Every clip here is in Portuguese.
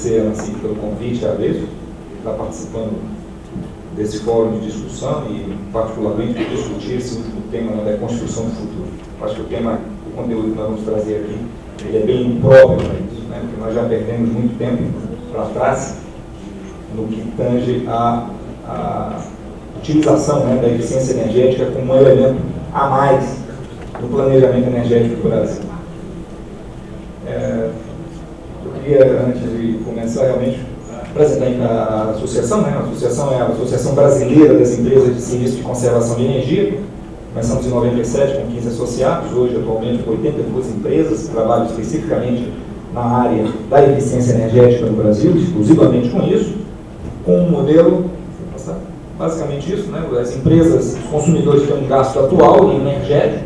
agradecer a Nancy pelo convite, agradeço, estar participando desse fórum de discussão e, particularmente, de discutir esse último tema, né, da construção do futuro. Acho que o conteúdo que nós vamos trazer aqui, ele é bem próprio para isso, né, porque nós já perdemos muito tempo para trás no que tange a utilização, né, da eficiência energética como um elemento a mais no planejamento energético do Brasil. Eu queria, antes de começar, realmente apresentar a associação, né? A associação é a Associação Brasileira das Empresas de Serviço de Conservação de Energia. Começamos em 97 com 15 associados, hoje atualmente com 82 empresas que trabalham especificamente na área da eficiência energética no Brasil, exclusivamente com isso, com um modelo, basicamente isso, né? As empresas, os consumidores têm um gasto atual energético,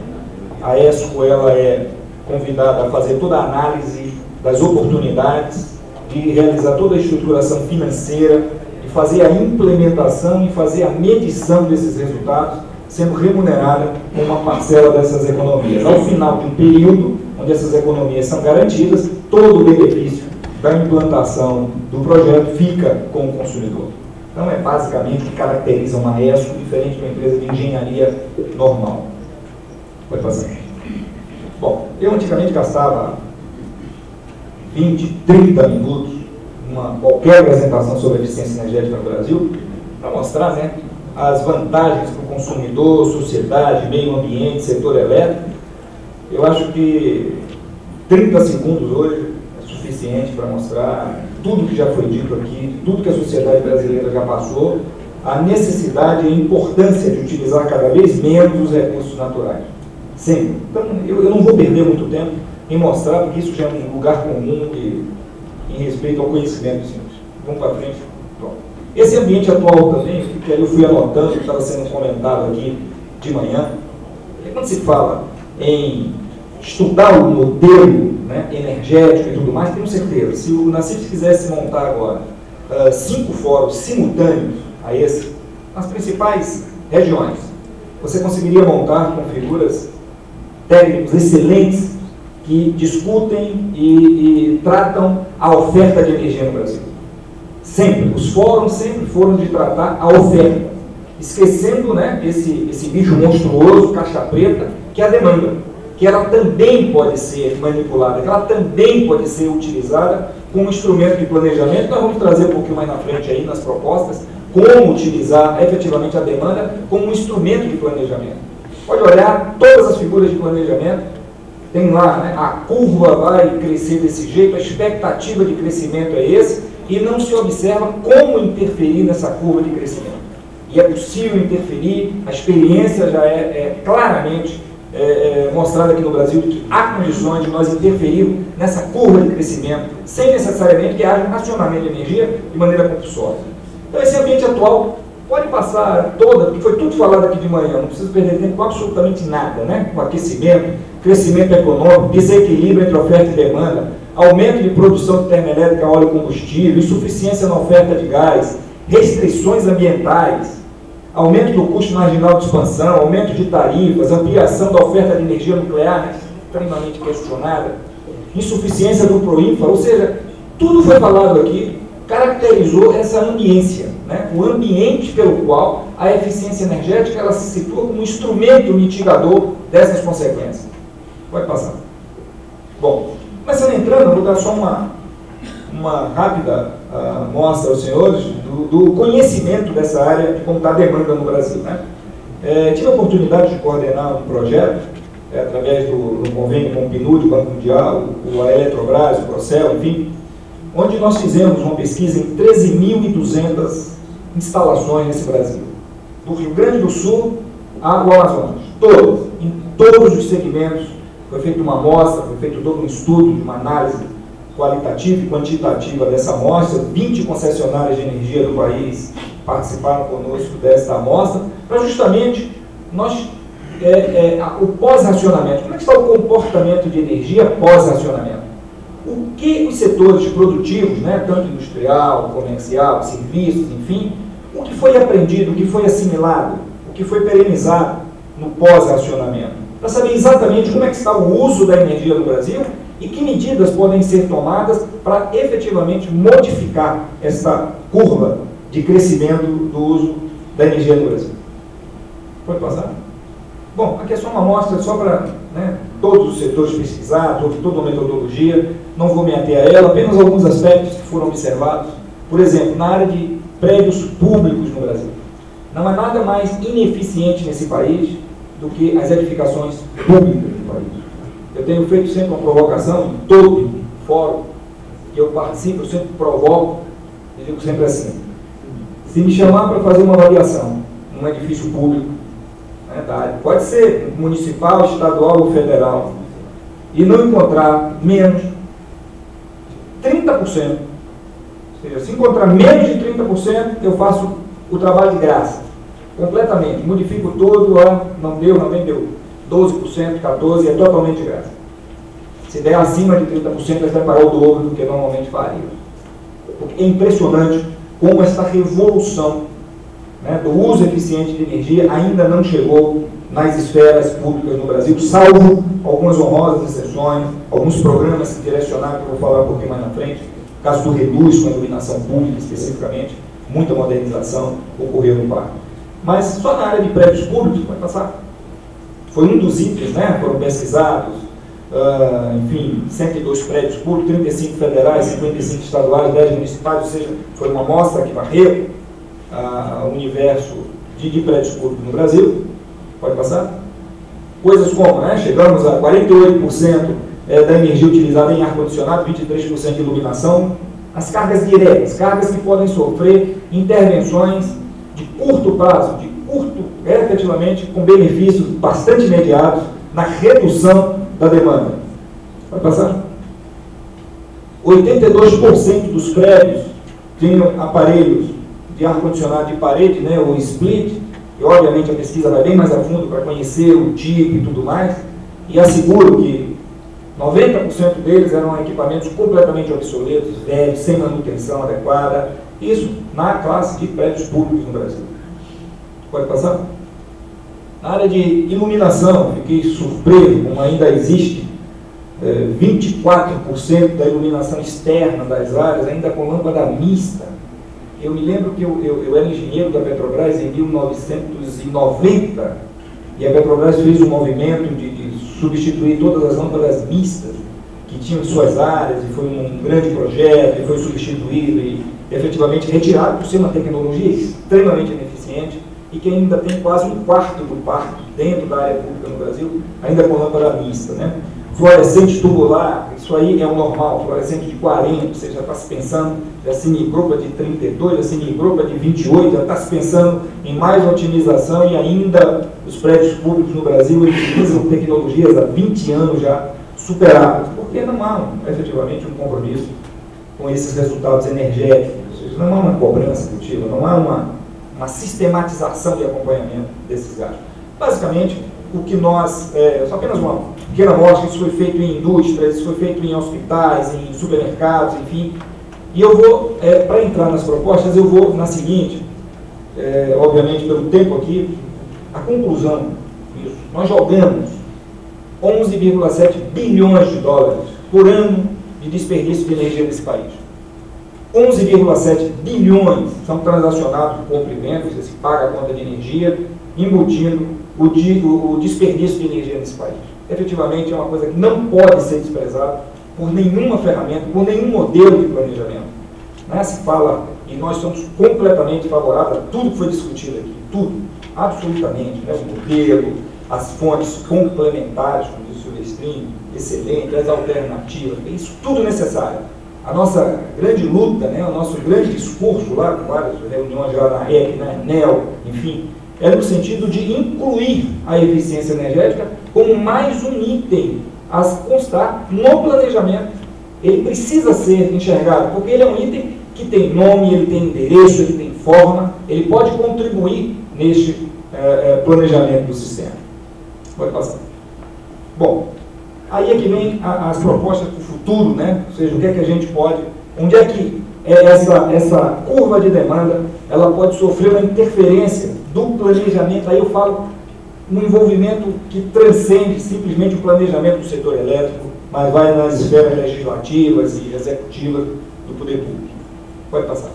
a ESCO ela é convidada a fazer toda a análise das oportunidades, de realizar toda a estruturação financeira, de fazer a implementação e fazer a medição desses resultados, sendo remunerada com uma parcela dessas economias. Ao final de um período onde essas economias são garantidas, todo o benefício da implantação do projeto fica com o consumidor. Então é basicamente o que caracteriza uma ESCO, diferente de uma empresa de engenharia normal. Pode passar. Bom, eu antigamente gastava 20, 30 minutos numa qualquer apresentação sobre eficiência energética no Brasil para mostrar, né, as vantagens para o consumidor, sociedade, meio ambiente, setor elétrico. Eu acho que 30 segundos hoje é suficiente para mostrar tudo que já foi dito aqui, tudo que a sociedade brasileira já passou, a necessidade e a importância de utilizar cada vez menos os recursos naturais. Sempre. Então, eu não vou perder muito tempo em mostrar, porque isso já é um lugar comum em respeito ao conhecimento dos senhores. Vamos para frente. Pronto. Esse ambiente atual também, que eu fui anotando, que estava sendo comentado aqui de manhã, quando se fala em estudar o modelo, né, energético e tudo mais, tenho certeza, se o Nassif quisesse montar agora 5 fóruns simultâneos a esse, nas principais regiões, você conseguiria montar com figuras técnicos excelentes que discutem e tratam a oferta de energia no Brasil. Sempre. Os fóruns sempre foram de tratar a oferta, esquecendo, né, esse bicho monstruoso, caixa preta, que é a demanda, que ela também pode ser manipulada, que ela também pode ser utilizada como instrumento de planejamento. Nós vamos trazer um pouquinho mais na frente aí nas propostas, como utilizar efetivamente a demanda como um instrumento de planejamento. Pode olhar todas as figuras de planejamento, tem lá, né, a curva vai crescer desse jeito, a expectativa de crescimento é esse, e não se observa como interferir nessa curva de crescimento. E é possível interferir, a experiência já é claramente mostrada aqui no Brasil de que há condições de nós interferirmos nessa curva de crescimento, sem necessariamente que haja um racionamento de energia de maneira compulsória. Então esse ambiente atual pode passar toda, porque foi tudo falado aqui de manhã, não precisa perder tempo com absolutamente nada, né? Com aquecimento, crescimento econômico, desequilíbrio entre oferta e demanda, aumento de produção de termoelétrica a óleo e combustível, insuficiência na oferta de gás, restrições ambientais, aumento do custo marginal de expansão, aumento de tarifas, ampliação da oferta de energia nuclear, né, extremamente questionada, insuficiência do Proinfa, ou seja, tudo foi falado aqui, caracterizou essa ambiência, né, o ambiente pelo qual a eficiência energética ela se situa como um instrumento mitigador dessas consequências. Pode passar. Bom, começando entrando, eu vou dar só uma rápida mostra aos senhores do conhecimento dessa área de como está a demanda no Brasil, né? Tive a oportunidade de coordenar um projeto através do convênio com o PNUD, o Banco Mundial, a Eletrobras, o Procel, enfim, onde nós fizemos uma pesquisa em 13.200 instalações nesse Brasil, do Rio Grande do Sul ao Amazonas, em todos os segmentos. Foi feita uma amostra, foi feito todo um estudo, de uma análise qualitativa e quantitativa dessa amostra. 20 concessionárias de energia do país participaram conosco desta amostra, para justamente o pós-racionamento. Como é que está o comportamento de energia pós-racionamento? O que os setores produtivos, né, tanto industrial, comercial, serviços, enfim, o que foi aprendido, o que foi assimilado, o que foi perenizado no pós-racionamento, para saber exatamente como é que está o uso da energia no Brasil E que medidas podem ser tomadas para efetivamente modificar essa curva de crescimento do uso da energia no Brasil? Pode passar? Bom, aqui é só uma amostra, só para todos os setores pesquisados, toda uma metodologia, não vou me ater a ela, apenas alguns aspectos que foram observados. Por exemplo, na área de prédios públicos no Brasil. Não há nada mais ineficiente nesse país do que as edificações públicas do país. Eu tenho feito sempre uma provocação em todo fórum que eu participo, eu sempre provoco, eu digo sempre assim: se me chamar para fazer uma avaliação num edifício público, da área, pode ser municipal, estadual ou federal, e não encontrar menos de 30%, ou seja, se encontrar menos de 30%, eu faço o trabalho de graça, completamente, modifico todo, não deu, não vendeu, 12%, 14%, é totalmente de graça. Se der acima de 30%, vai pagar o dobro do que normalmente faria. Porque é impressionante como essa revolução do uso eficiente de energia ainda não chegou nas esferas públicas no Brasil, salvo algumas honrosas exceções, alguns programas direcionados, que eu vou falar um pouquinho mais na frente, o caso do Reduz, com a iluminação pública especificamente, muita modernização ocorreu no parque. Mas só na área de prédios públicos, vai passar, foi um dos itens, foram pesquisados, enfim, 102 prédios públicos, 35 federais, 55 estaduais, 10 municipais, ou seja, foi uma amostra que varreu o universo de prédios públicos no Brasil. Pode passar? Coisas como, chegamos a 48% da energia utilizada em ar-condicionado, 23% de iluminação, as cargas diretas, cargas que podem sofrer intervenções de curto prazo, efetivamente com benefícios bastante imediatos na redução da demanda. Pode passar? 82% dos prédios tinham aparelhos de ar-condicionado de parede, ou split, e obviamente a pesquisa vai bem mais a fundo para conhecer o tipo e tudo mais, e asseguro que 90% deles eram equipamentos completamente obsoletos, velhos, sem manutenção adequada, isso na classe de prédios públicos no Brasil. Pode passar? Na área de iluminação, fiquei surpreso como ainda existe 24% da iluminação externa das áreas ainda com lâmpada mista. Eu me lembro que eu era engenheiro da Petrobras em 1990 e a Petrobras fez um movimento de substituir todas as lâmpadas mistas que tinham em suas áreas, e foi um grande projeto, e foi substituído e efetivamente retirado por ser uma tecnologia extremamente ineficiente e que ainda tem quase um quarto do parque dentro da área pública no Brasil, ainda com lâmpada mista, Fluorescente tubular, isso aí é o normal, fluorescente de 40, você já está se pensando, já se migrou para de 32, já se migrou para de 28, já está se pensando em mais otimização, e ainda os prédios públicos no Brasil utilizam tecnologias há 20 anos já superadas, porque não há efetivamente um compromisso com esses resultados energéticos, ou seja, não há uma cobrança contínua, não há uma sistematização de acompanhamento desses gastos. Basicamente, o que nós, só apenas uma pequena amostra, isso foi feito em indústrias, isso foi feito em hospitais, em supermercados, enfim. E eu vou, para entrar nas propostas, eu vou na seguinte, obviamente pelo tempo aqui, a conclusão disso. Nós jogamos 11,7 bilhões de dólares por ano de desperdício de energia nesse país. 11,7 bilhões são transacionados por compra e venda, você se paga a conta de energia, embutindo o desperdício de energia nesse país. Efetivamente é uma coisa que não pode ser desprezada por nenhuma ferramenta, por nenhum modelo de planejamento. Se fala, e nós somos completamente favoráveis a tudo que foi discutido aqui, tudo, absolutamente, o modelo, as fontes complementares, como diz o Silvestrinho, excelente, as alternativas, é isso tudo necessário. A nossa grande luta, o nosso grande discurso lá, com várias reuniões já na REC, na ENEL, enfim, é no sentido de incluir a eficiência energética como mais um item a constar no planejamento. Ele precisa ser enxergado, porque ele é um item que tem nome, ele tem endereço, ele tem forma, ele pode contribuir neste planejamento do sistema. Pode passar. Bom, aí é que vem as propostas para o futuro, ou seja, o que é que a gente pode, onde é que essa curva de demanda, ela pode sofrer uma interferência do planejamento. Aí eu falo um envolvimento que transcende simplesmente o planejamento do setor elétrico, mas vai nas esferas legislativas e executivas do poder público. Pode passar.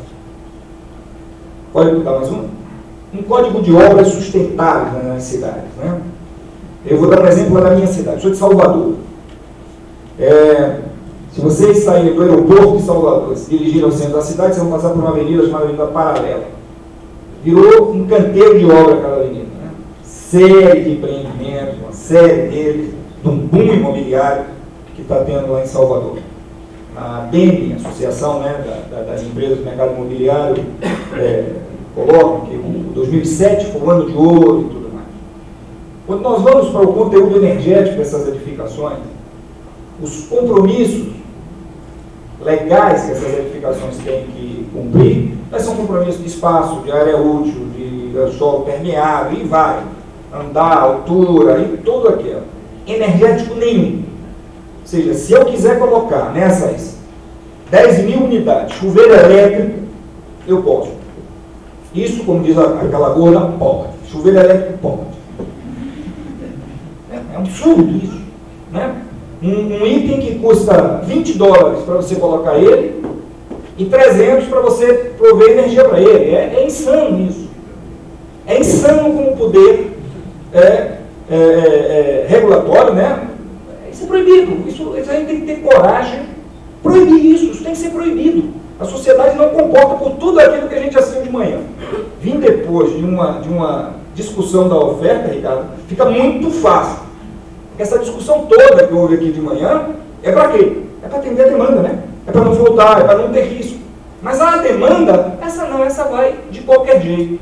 Pode botar mais um? Um código de obras sustentáveis nas cidades, né? Eu vou dar um exemplo lá da minha cidade. Eu sou de Salvador. Se vocês saírem do aeroporto de Salvador, se dirigirem ao centro da cidade, vocês vão passar por uma avenida chamada Avenida Paralela. Virou um canteiro de obra aquela avenida, né? Série de empreendimentos, uma série deles, de um boom imobiliário que está tendo lá em Salvador. A BEM, Associação, né, das Empresas do Mercado Imobiliário, coloca que o 2007 foi o ano de ouro e tudo mais. Quando nós vamos para o conteúdo energético dessas edificações, os compromissos legais que essas edificações têm que cumprir, mas são compromissos de espaço, de área útil, de solo permeável, e vai, andar, altura, e tudo aquilo. Energético nenhum. Ou seja, se eu quiser colocar nessas 10.000 unidades chuveiro elétrico, eu posso. Isso, como diz aquela gorda, pode. Chuveiro elétrico pode. É um absurdo isso, né? Um item que custa $20 para você colocar ele e 300 para você prover energia para ele. É insano isso. É insano como o poder regulatório, né? Isso é proibido. Isso a gente tem que ter coragem. Proibir isso tem que ser proibido. A sociedade não comporta por tudo aquilo que a gente assistiu de manhã. Vim depois de uma discussão da oferta, Ricardo, fica muito fácil. Essa discussão toda que houve aqui de manhã é para quê? É para atender a demanda, né? É para não voltar, é para não ter risco. Mas a demanda, essa vai de qualquer jeito.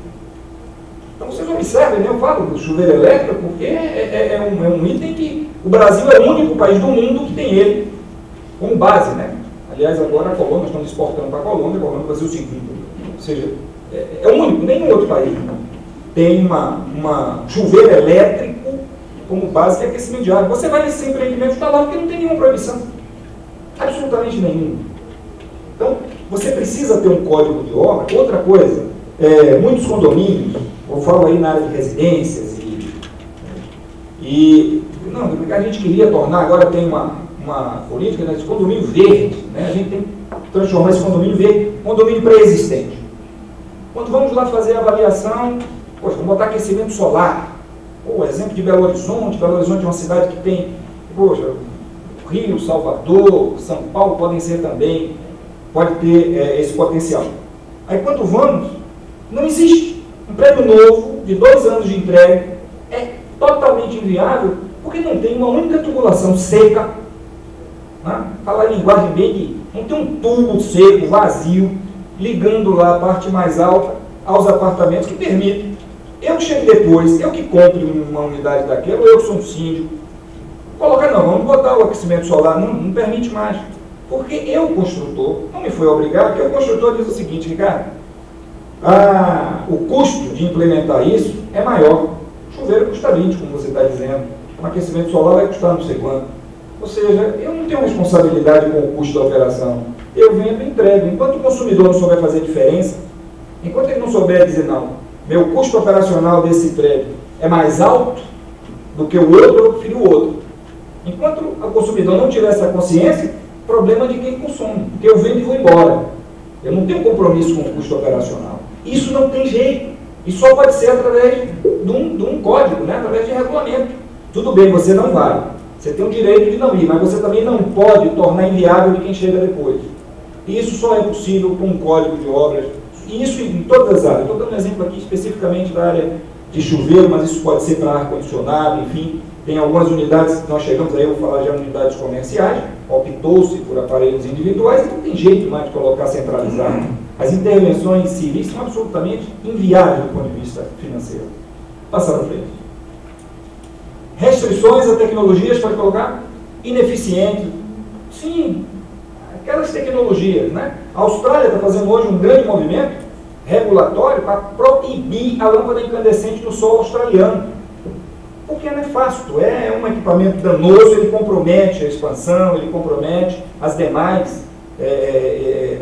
Então vocês observem, né? Eu falo do chuveiro elétrico porque é um item que o Brasil é o único país do mundo que tem ele como base, né? Aliás, agora a Colômbia, estamos exportando para a Colômbia vai fazer o seguinte, ou seja, é o único, nenhum outro país tem uma chuveiro elétrico como base de aquecimento de água. Você vai nesse empreendimento, está lá porque não tem nenhuma proibição. Absolutamente nenhuma. Então, você precisa ter um código de obra. Outra coisa, muitos condomínios, eu falo aí na área de residências, não, a gente queria tornar, agora tem uma política, né, de condomínio verde, né, a gente tem que transformar esse condomínio verde em condomínio pré-existente. Quando vamos lá fazer a avaliação, poxa, vamos botar aquecimento solar. O exemplo de Belo Horizonte é uma cidade que tem, poxa, Rio, Salvador, São Paulo podem ser também, pode ter esse potencial. Aí quando vamos, não existe. Um prédio novo, de 2 anos de entrega, é totalmente inviável, porque não tem uma única tubulação seca, né? Falar em linguagem bem que não tem um tubo seco, vazio, ligando lá a parte mais alta aos apartamentos que permite. Eu que chego depois, eu que compro uma unidade daquela, ou eu que sou um síndico, colocar, não, vamos botar o aquecimento solar, não permite mais. Porque eu, construtor, não me foi obrigado, porque o construtor diz o seguinte, Ricardo, o custo de implementar isso é maior. O chuveiro custa 20, como você está dizendo, o aquecimento solar vai custar não sei quanto. Ou seja, eu não tenho responsabilidade com o custo da operação. Eu vendo e entrego. Enquanto o consumidor não souber fazer diferença, enquanto ele não souber dizer, não, meu custo operacional desse prédio é mais alto do que o outro, eu prefiro o outro. Enquanto o consumidor não tiver essa consciência, problema de quem consome, porque eu vendo e vou embora. Eu não tenho compromisso com o custo operacional. Isso não tem jeito. Isso só pode ser através de um código, né? Através de regulamento. Tudo bem, você não vai. Você tem o direito de não ir, mas você também não pode tornar inviável de quem chega depois. E isso só é possível com um código de obras. E isso em todas as áreas. Estou dando um exemplo aqui especificamente da área de chuveiro, mas isso pode ser para ar-condicionado, enfim. Tem algumas unidades, nós chegamos aí, eu vou falar já de unidades comerciais, optou-se por aparelhos individuais, e não tem jeito mais de colocar centralizado. As intervenções civis são absolutamente inviáveis do ponto de vista financeiro. Passar para frente. Restrições a tecnologias, pode colocar? Ineficientes. Sim, aquelas tecnologias, né? A Austrália está fazendo hoje um grande movimento regulatório para proibir a lâmpada incandescente no solo australiano. Porque é nefasto, é um equipamento danoso, ele compromete a expansão, ele compromete as demais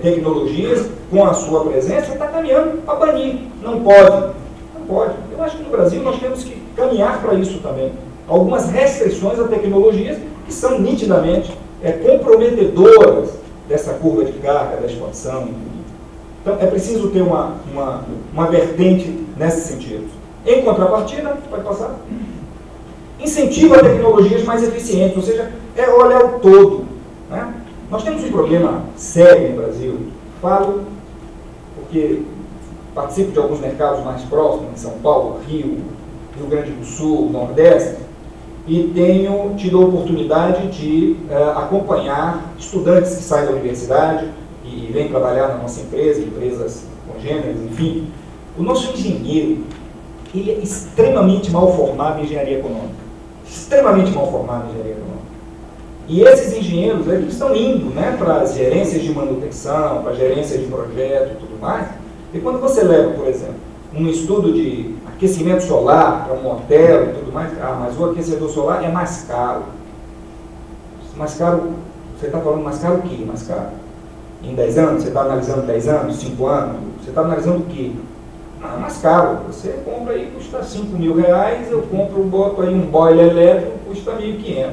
tecnologias com a sua presença, está caminhando para banir. Não pode. Não pode. Eu acho que no Brasil nós temos que caminhar para isso também. Algumas restrições a tecnologias que são nitidamente comprometedoras dessa curva de carga, da expansão. Então, é preciso ter uma vertente nesse sentido. Em contrapartida, pode passar, incentiva tecnologias mais eficientes, ou seja, é olhar o todo, né? Nós temos um problema sério no Brasil, falo porque participo de alguns mercados mais próximos, em São Paulo, Rio Grande do Sul, Nordeste, e tenho tido a oportunidade de acompanhar estudantes que saem da universidade e vêm trabalhar na nossa empresa, empresas congêneres, enfim. O nosso engenheiro, ele é extremamente mal formado em engenharia econômica. Extremamente mal formado em engenharia econômica. E esses engenheiros, eles estão indo, né, para as gerências de manutenção, para a gerência de projeto e tudo mais. E quando você leva, por exemplo, um estudo de aquecimento solar para um hotel e tudo mais, mas o aquecedor solar é mais caro. Mais caro, você está falando mais caro o quê? Mais caro? Em 10 anos? Você está analisando 10 anos, 5 anos? Você está analisando o quê? É mais caro. Você compra aí, custa R$5.000, eu compro, boto aí um boiler elétrico, custa R$1.500.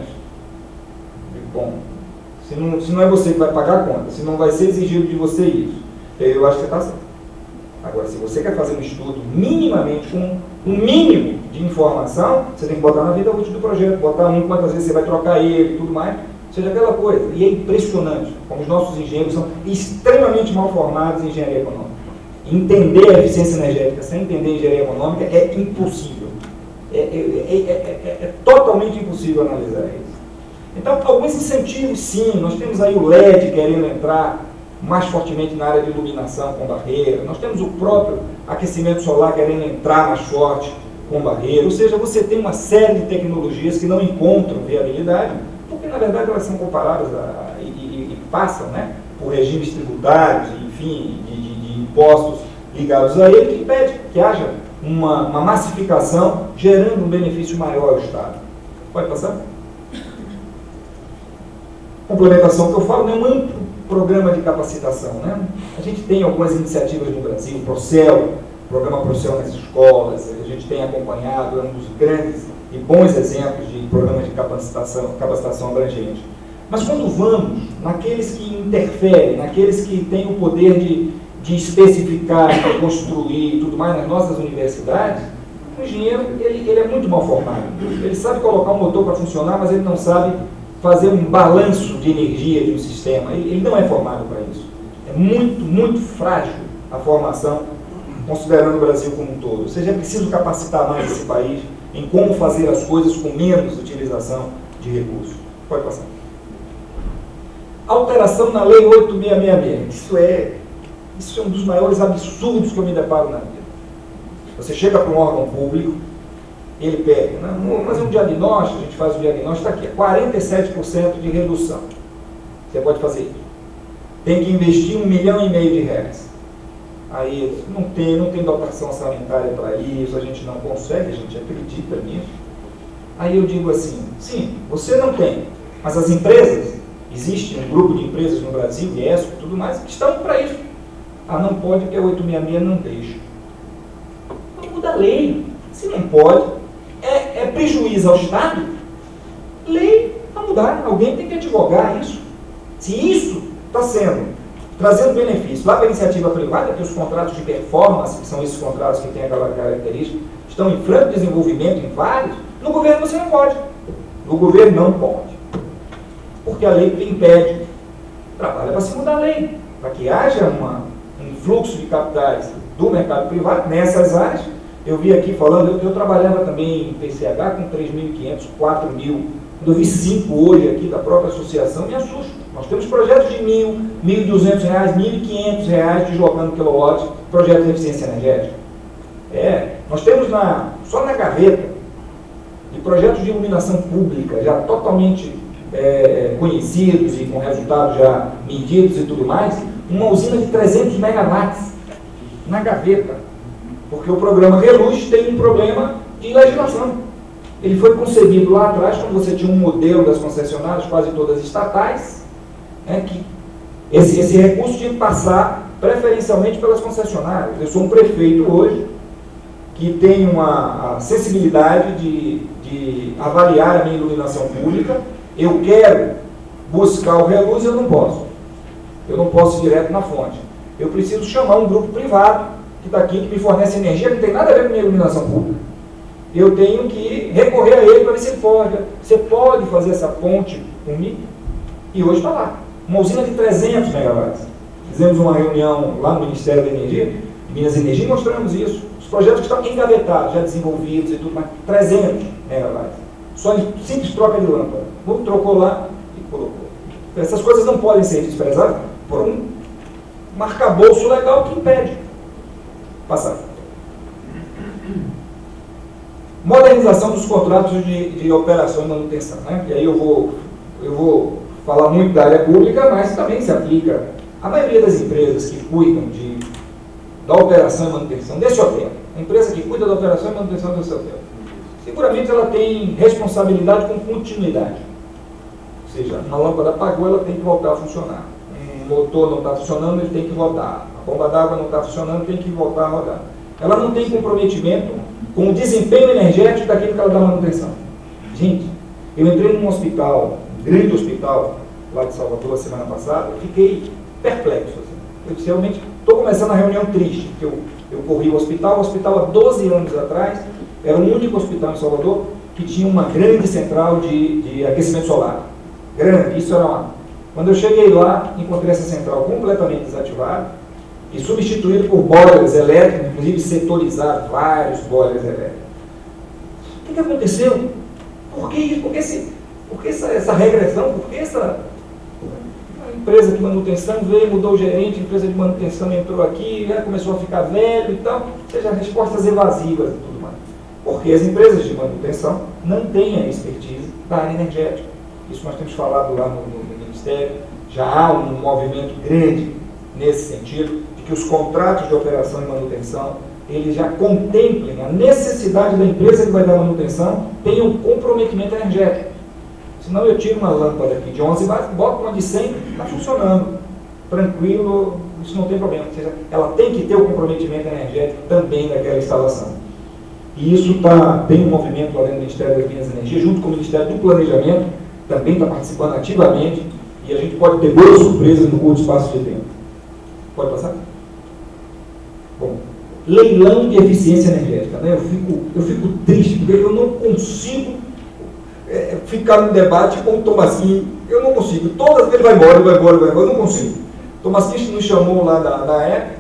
Bom, se não é você que vai pagar a conta, se não vai ser exigido de você isso, eu acho que você está certo. Agora, se você quer fazer um estudo minimamente com um mínimo de informação, você tem que botar na vida útil do projeto, botar quantas vezes você vai trocar ele e tudo mais, seja aquela coisa. E é impressionante como os nossos engenheiros são extremamente mal formados em engenharia econômica. Entender a eficiência energética sem entender engenharia econômica é impossível. É totalmente impossível analisar isso. Então, alguns incentivos, sim. Nós temos aí o LED querendo entrar mais fortemente na área de iluminação com barreira. Nós temos o próprio aquecimento solar querendo entrar mais forte com barreira. Ou seja, você tem uma série de tecnologias que não encontram viabilidade, porque, na verdade, elas são comparadas e passam, né, por regimes tributários, enfim, de impostos ligados a ele, que impede que haja uma massificação gerando um benefício maior ao Estado. Pode passar? Complementação que eu falo, né, um amplo programa de capacitação, né? A gente tem algumas iniciativas no Brasil, o Procel, Programa Procel nas escolas, a gente tem acompanhado, é um dos grandes e bons exemplos de programa de capacitação abrangente. Mas quando vamos naqueles que interferem, naqueles que têm o poder de especificar, de construir e tudo mais nas nossas universidades, o engenheiro ele é muito mal formado. Ele sabe colocar o motor para funcionar, mas ele não sabe fazer um balanço de energia de um sistema. Ele não é formado para isso. É muito, muito frágil a formação, considerando o Brasil como um todo. Ou seja, é preciso capacitar mais esse país em como fazer as coisas com menos utilização de recursos. Pode passar. Alteração na Lei 8666. Isso é um dos maiores absurdos que eu me deparo na vida. Você chega para um órgão público, ele pega, né? Vamos fazer um diagnóstico, a gente faz o diagnóstico, está aqui, 47% de redução. Você pode fazer isso. Tem que investir R$1,5 milhão. Aí não tem dotação orçamentária para isso, a gente não consegue, a gente acredita nisso. Aí eu digo assim, sim, você não tem, mas as empresas, existe um grupo de empresas no Brasil, ESCO e tudo mais, que estão para isso. Não pode, porque a 866 não deixa. Então muda a lei. Se não pode, é prejuízo ao Estado, lei para mudar. Alguém tem que advogar isso. Se isso está trazendo benefício lá para a iniciativa privada, que os contratos de performance, que são esses contratos que têm aquela característica, estão em franco desenvolvimento em vários, no governo você não pode. No governo não pode. Porque a lei impede. Trabalha para se mudar a lei, para que haja um fluxo de capitais do mercado privado nessas áreas. Eu vi aqui falando, eu trabalhava também em PCH com 3.500, 4.000, quando eu vi 5 hoje aqui da própria associação, me assusto. Nós temos projetos de R$1.000, R$1.200, R$1.500 deslocando quilowatts, projetos de eficiência energética. Nós temos só na gaveta, de projetos de iluminação pública, já totalmente conhecidos e com resultados já medidos e tudo mais, uma usina de 300 megawatts na gaveta. Porque o programa Reluz tem um problema de legislação. Ele foi concebido lá atrás, quando você tinha um modelo das concessionárias, quase todas estatais, que esse recurso tinha que passar preferencialmente pelas concessionárias. Eu sou um prefeito hoje que tem uma sensibilidade de avaliar a minha iluminação pública. Eu quero buscar o reluz, eu não posso. Eu não posso ir direto na fonte. Eu preciso chamar um grupo privado que está aqui, que me fornece energia, que não tem nada a ver com a minha iluminação pública. Eu tenho que recorrer a ele para ver se ele pode. Você pode fazer essa ponte comigo? E hoje está lá. Uma usina de 300 megawatts. Fizemos uma reunião lá no Ministério da Energia, de Minas Energia, e mostramos isso. Os projetos que estão engavetados, já desenvolvidos e tudo mais, 300 megawatts. Só em simples troca de lâmpada. Trocou lá e colocou. Essas coisas não podem ser desprezadas por um arcabouço legal que impede passar. Modernização dos contratos de operação e manutenção. Né? E aí eu vou falar muito da área pública, mas também se aplica à maioria das empresas que cuidam da operação e manutenção desse hotel. A empresa que cuida da operação e manutenção desse hotel. Seguramente ela tem responsabilidade com continuidade. Ou seja, uma lâmpada apagou, ela tem que voltar a funcionar. Um motor não está funcionando, ele tem que rodar. A bomba d'água não está funcionando, tem que voltar a rodar. Ela não tem comprometimento com o desempenho energético daquilo que ela dá manutenção. Gente, eu entrei num hospital, um grande hospital, lá de Salvador, a semana passada, eu fiquei perplexo. Assim. Eu disse, realmente, estou começando a reunião triste, porque eu corri o hospital há 12 anos atrás, era o único hospital em Salvador que tinha uma grande central de aquecimento solar. Grande, isso era uma... Quando eu cheguei lá, encontrei essa central completamente desativada e substituída por boilers elétricos, inclusive setorizados, vários boilers elétricos. O que aconteceu? Por que isso? Por que essa regressão? Por que essa... A empresa de manutenção veio, mudou o gerente, a empresa de manutenção entrou aqui, já começou a ficar velho e tal, ou seja, respostas evasivas e tudo mais. Porque as empresas de manutenção não têm a expertise da área energética. Isso nós temos falado lá no Ministério, já há um movimento grande nesse sentido, de que os contratos de operação e manutenção, eles já contemplem a necessidade da empresa que vai dar manutenção, tenha um comprometimento energético. Senão eu tiro uma lâmpada aqui de 11 watts, boto uma de 100, está funcionando, tranquilo, isso não tem problema. Ou seja, ela tem que ter o comprometimento energético também daquela instalação. E isso tem um movimento lá dentro do Ministério das Minas e Energia, junto com o Ministério do Planejamento, também está participando ativamente, e a gente pode ter boas surpresas no curto espaço de tempo. Pode passar? Bom, leilão de eficiência energética. Né? Eu fico triste, porque eu não consigo ficar no debate com o Tomasquim. Eu não consigo. Todas vezes ele vai embora, eu não consigo. O Tomasquim nos chamou lá da época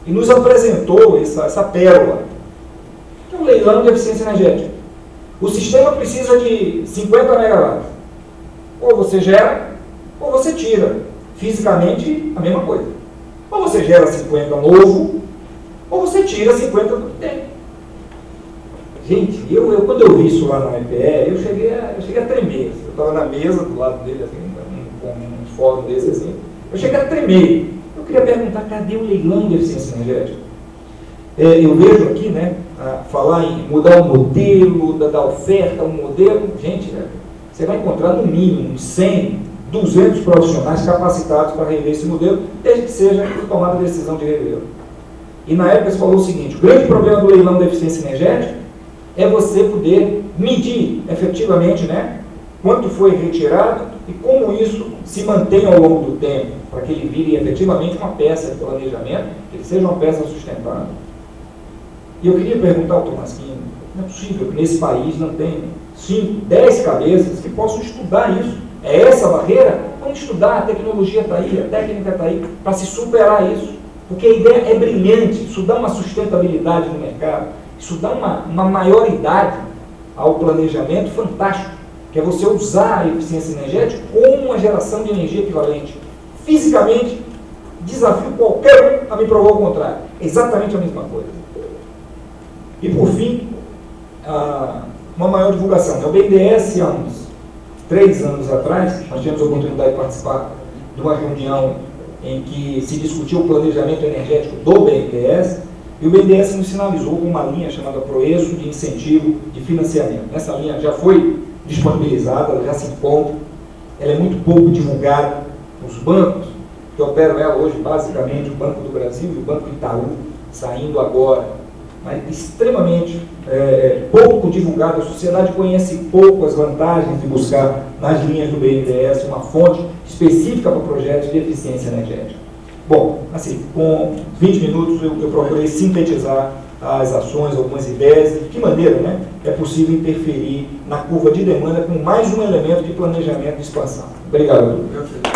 e nos apresentou essa pérola, que é o leilão de eficiência energética. O sistema precisa de 50 megawatts. Ou você gera, ou você tira. Fisicamente, a mesma coisa. Ou você gera 50 novo, ou você tira 50 do que tem. Gente, quando eu vi isso lá na EPE, eu cheguei a tremer. Eu estava na mesa do lado dele, assim, com um fórum desse assim. Eu cheguei a tremer. Eu queria perguntar, cadê o leilão de eficiência energética? Eu vejo aqui, né, falar em mudar o modelo, da oferta, um modelo. Gente, você vai encontrar no mínimo 100, 200 profissionais capacitados para rever esse modelo, desde que seja tomada a decisão de rever. E na época se falou o seguinte: o grande problema do leilão de eficiência energética é você poder medir efetivamente, né, quanto foi retirado e como isso se mantém ao longo do tempo, para que ele vire efetivamente uma peça de planejamento, que ele seja uma peça sustentável. E eu queria perguntar ao Tomasquim, não é possível que nesse país não tenha 5, 10 cabeças que possam estudar isso. É essa a barreira? Vamos estudar, a tecnologia está aí, a técnica está aí, para se superar isso. Porque a ideia é brilhante, isso dá uma sustentabilidade no mercado, isso dá uma maioridade ao planejamento fantástico, que é você usar a eficiência energética como uma geração de energia equivalente. Fisicamente, desafio qualquer um a me provar o contrário. É exatamente a mesma coisa. E por fim, uma maior divulgação. O BNDES, há uns 3 anos atrás, nós tivemos a oportunidade de participar de uma reunião em que se discutiu o planejamento energético do BNDES, e o BNDES nos sinalizou com uma linha chamada Proeso de incentivo de financiamento. Essa linha já foi disponibilizada, ela já se encontra, ela é muito pouco divulgada. Os bancos que operam ela hoje, basicamente o Banco do Brasil e o Banco Itaú, saindo agora mas extremamente pouco divulgado. A sociedade conhece pouco as vantagens de buscar nas linhas do BNDES uma fonte específica para projetos de eficiência energética. Bom, assim, com 20 minutos eu procurei sintetizar as ações, algumas ideias, de que maneira, né, é possível interferir na curva de demanda com mais um elemento de planejamento de expansão. Obrigado, Arthur.